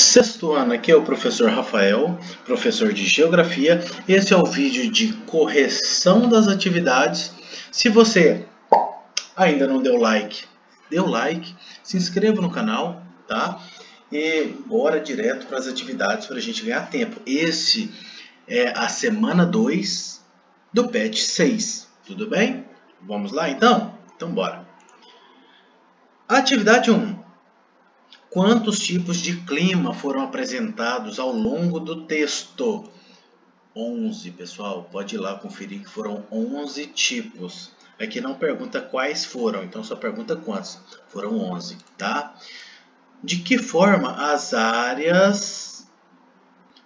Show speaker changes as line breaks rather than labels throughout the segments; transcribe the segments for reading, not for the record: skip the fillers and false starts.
Sexto ano, aqui é o professor Rafael, professor de Geografia. Esse é o vídeo de correção das atividades. Se você ainda não deu like, dê o like, se inscreva no canal, tá? E bora direto para as atividades para a gente ganhar tempo. Esse é a semana 2 do PET 6, tudo bem? Vamos lá então? Então bora. Atividade 1. Quantos tipos de clima foram apresentados ao longo do texto? 11, pessoal. Pode ir lá conferir que foram 11 tipos. Aqui não pergunta quais foram, então só pergunta quantos. Foram 11, tá? De que forma as áreas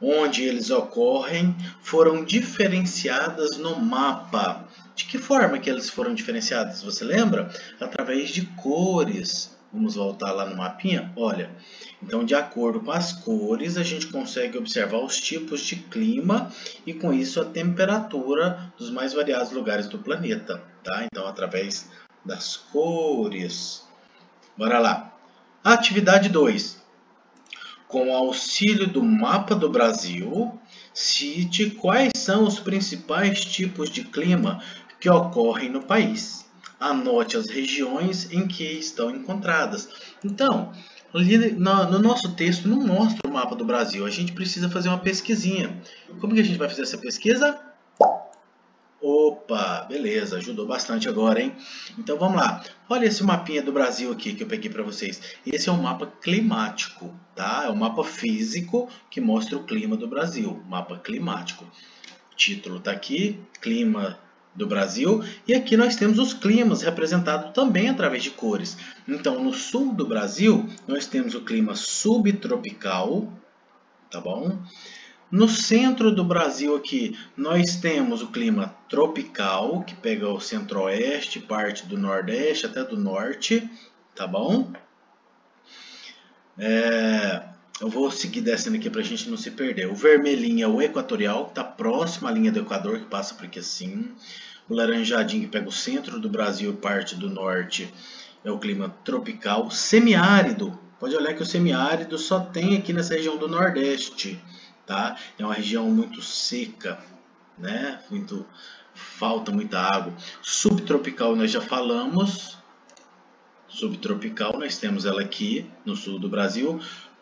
onde eles ocorrem foram diferenciadas no mapa? De que forma que eles foram diferenciados? Você lembra? Através de cores. Vamos voltar lá no mapinha? Olha, então de acordo com as cores, a gente consegue observar os tipos de clima e com isso a temperatura dos mais variados lugares do planeta, tá? Então através das cores. Bora lá. Atividade 2. Com o auxílio do mapa do Brasil, cite quais são os principais tipos de clima que ocorrem no país. Anote as regiões em que estão encontradas. Então, no nosso texto não mostra o mapa do Brasil. A gente precisa fazer uma pesquisinha. Como que a gente vai fazer essa pesquisa? Opa, beleza, ajudou bastante agora, hein? Então vamos lá. Olha esse mapinha do Brasil aqui que eu peguei para vocês. Esse é um mapa climático, tá? É um mapa físico que mostra o clima do Brasil. Mapa climático. O título está aqui, Clima do Brasil, e aqui nós temos os climas representados também através de cores. Então, no sul do Brasil, nós temos o clima subtropical, tá bom? No centro do Brasil aqui, nós temos o clima tropical, que pega o centro-oeste, parte do nordeste até do norte, tá bom? Eu vou seguir descendo aqui para a gente não se perder. O vermelhinho é o equatorial, que está próximo à linha do Equador, que passa por aqui assim. O laranjadinho, que pega o centro do Brasil e parte do norte, é o clima tropical. Semiárido, pode olhar que o semiárido só tem aqui nessa região do nordeste, tá? É uma região muito seca, né? Falta muita água. Subtropical nós já falamos. Subtropical, nós temos ela aqui no sul do Brasil.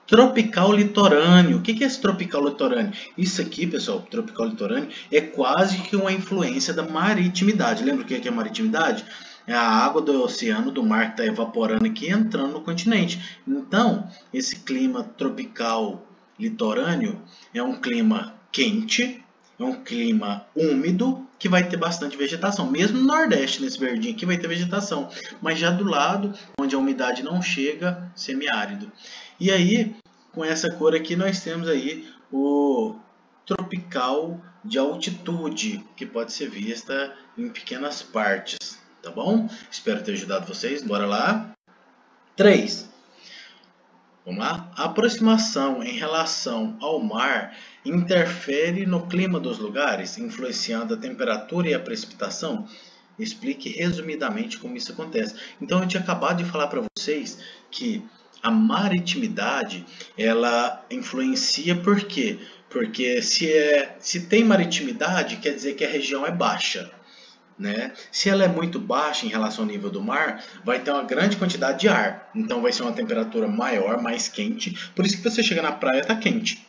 Tropical litorâneo. O que é esse tropical litorâneo? Isso aqui, pessoal, tropical litorâneo, é quase que uma influência da maritimidade. Lembra o que é a maritimidade? É a água do oceano, do mar que está evaporando aqui e entrando no continente. Então, esse clima tropical litorâneo é um clima quente, é um clima úmido, que vai ter bastante vegetação. Mesmo no Nordeste, nesse verdinho aqui, vai ter vegetação. Mas já do lado, onde a umidade não chega, semiárido. E aí, com essa cor aqui, nós temos aí o tropical de altitude, que pode ser vista em pequenas partes. Tá bom? Espero ter ajudado vocês. Bora lá. 3. Vamos lá? A aproximação em relação ao mar interfere no clima dos lugares, influenciando a temperatura e a precipitação? Explique resumidamente como isso acontece. Então, eu tinha acabado de falar para vocês que a maritimidade, ela influencia por quê? Porque se tem maritimidade, quer dizer que a região é baixa. Né? Se ela é muito baixa em relação ao nível do mar, vai ter uma grande quantidade de ar. Então vai ser uma temperatura maior, mais quente. Por isso que você chega na praia está quente.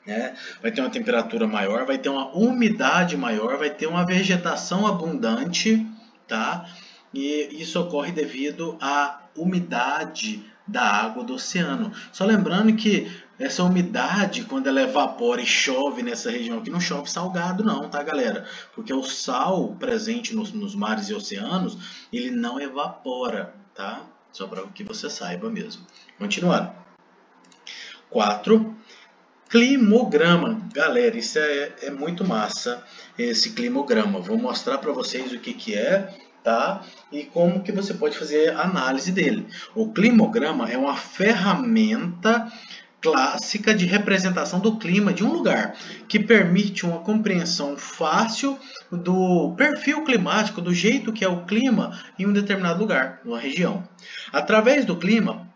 Né? Vai ter uma temperatura maior, vai ter uma umidade maior, vai ter uma vegetação abundante. Tá? E isso ocorre devido à umidade da água do oceano. Só lembrando que essa umidade, quando ela evapora e chove nessa região aqui, não chove salgado não, tá, galera? Porque o sal presente nos mares e oceanos, ele não evapora, tá? Só para que você saiba mesmo. Continuando. 4. Climograma. Galera, isso é muito massa, esse climograma. Vou mostrar para vocês o que é, tá? E como que você pode fazer a análise dele. O climograma é uma ferramenta clássica de representação do clima de um lugar, que permite uma compreensão fácil do perfil climático, do jeito que é o clima em um determinado lugar, uma região. Através do clima,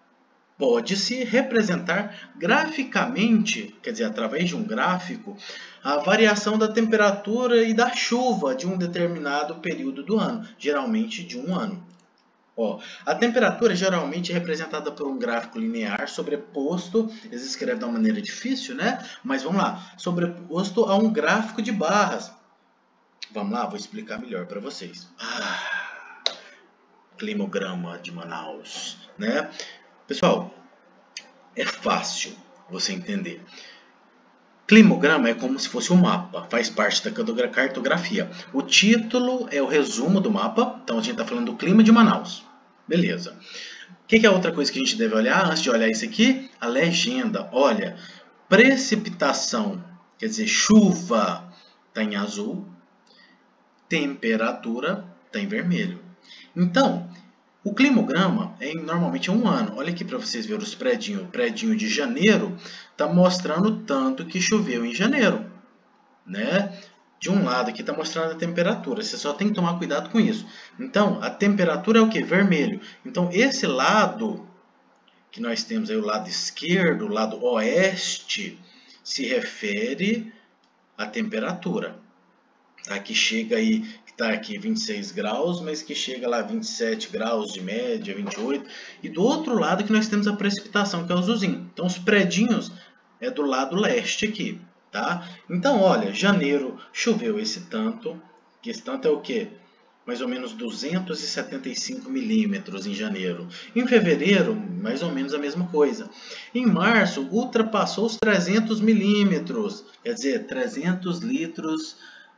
pode-se representar graficamente, quer dizer, através de um gráfico, a variação da temperatura e da chuva de um determinado período do ano, geralmente de um ano. Ó, a temperatura geralmente é representada por um gráfico linear sobreposto, eles escrevem de uma maneira difícil, né? Mas vamos lá, sobreposto a um gráfico de barras. Vamos lá, vou explicar melhor para vocês. Climograma de Manaus, né? Pessoal, é fácil você entender. Climograma é como se fosse um mapa, faz parte da cartografia. O título é o resumo do mapa, então a gente está falando do clima de Manaus. Beleza. O que é outra coisa que a gente deve olhar antes de olhar isso aqui? A legenda. Olha, precipitação, quer dizer, chuva, está em azul, temperatura está em vermelho. Então, o climograma normalmente é um ano. Olha aqui para vocês verem os predinhos. O predinho de janeiro está mostrando tanto que choveu em janeiro, né? De um lado aqui está mostrando a temperatura. Você só tem que tomar cuidado com isso. Então, a temperatura é o que? Vermelho. Então, esse lado que nós temos aí, o lado esquerdo, o lado oeste, se refere à temperatura. Tá? Que chega aí, está aqui 26 graus, mas que chega lá 27 graus de média, 28. E do outro lado que nós temos a precipitação, que é o azulzinho. Então, os predinhos é do lado leste aqui. Tá? Então, olha, janeiro choveu esse tanto, que esse tanto é o quê? Mais ou menos 275 milímetros em janeiro. Em fevereiro, mais ou menos a mesma coisa. Em março, ultrapassou os 300 milímetros, quer dizer, 300 litros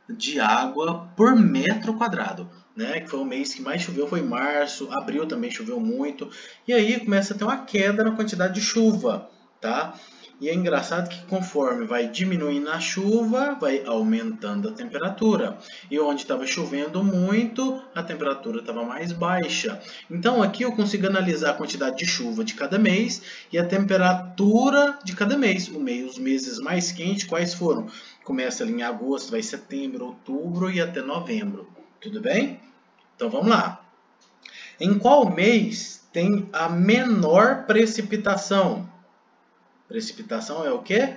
de água por metro quadrado. Né? Que foi o mês que mais choveu, foi março, abril também choveu muito. E aí começa a ter uma queda na quantidade de chuva. Tá? E é engraçado que conforme vai diminuindo a chuva, vai aumentando a temperatura. E onde estava chovendo muito, a temperatura estava mais baixa. Então aqui eu consigo analisar a quantidade de chuva de cada mês e a temperatura de cada mês. Os meses mais quentes, quais foram? Começa ali em agosto, vai setembro, outubro e até novembro. Tudo bem? Então vamos lá. Em qual mês tem a menor precipitação? Precipitação é o quê?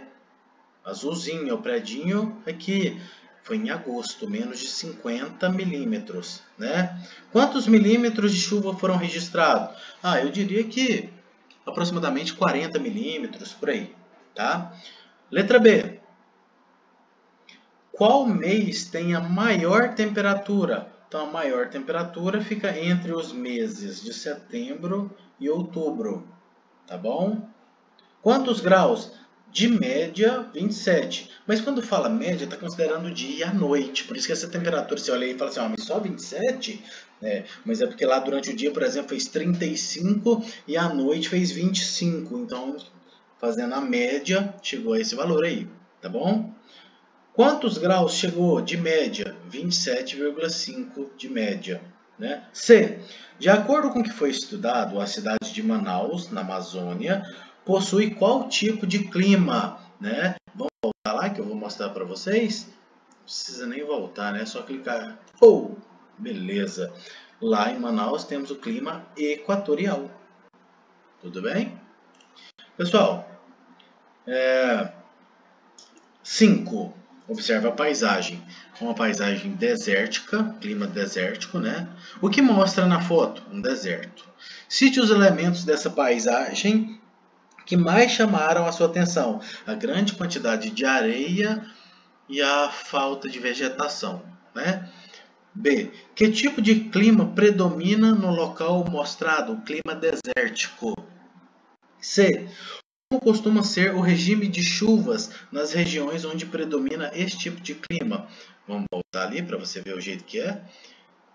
Azulzinho, é o predinho aqui. Foi em agosto, menos de 50 milímetros. Né? Quantos milímetros de chuva foram registrados? Eu diria que aproximadamente 40 milímetros, por aí. Tá? Letra B. Qual mês tem a maior temperatura? Então, a maior temperatura fica entre os meses de setembro e outubro. Tá bom? Quantos graus? De média, 27. Mas quando fala média, está considerando o dia e a noite. Por isso que essa temperatura, você olha aí e fala assim, mas só 27? Mas é porque lá durante o dia, por exemplo, fez 35 e à noite fez 25. Então, fazendo a média, chegou a esse valor aí. Tá bom? Quantos graus chegou de média? 27,5 de média. Né? C. De acordo com o que foi estudado, a cidade de Manaus, na Amazônia, possui qual tipo de clima? Né? Vamos voltar lá que eu vou mostrar para vocês. Não precisa nem voltar, né? É só clicar. Beleza. Lá em Manaus temos o clima equatorial. Tudo bem? Pessoal, 5. Observa a paisagem. Uma paisagem desértica, clima desértico, né? O que mostra na foto? Um deserto. Cite os elementos dessa paisagem que mais chamaram a sua atenção: a grande quantidade de areia e a falta de vegetação. Né? B. Que tipo de clima predomina no local mostrado? O clima desértico. C. Como costuma ser o regime de chuvas nas regiões onde predomina esse tipo de clima? Vamos voltar ali para você ver o jeito que é.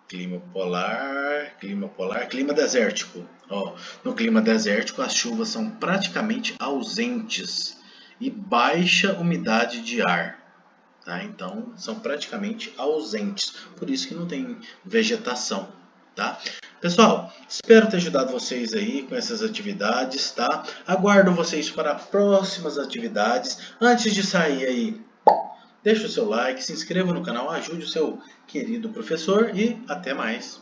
Clima polar, clima desértico. No clima desértico, as chuvas são praticamente ausentes e baixa umidade de ar. Tá? Então, são praticamente ausentes. Por isso que não tem vegetação. Tá? Pessoal, espero ter ajudado vocês aí com essas atividades. Tá? Aguardo vocês para próximas atividades. Antes de sair aí, deixe o seu like, se inscreva no canal, ajude o seu querido professor e até mais.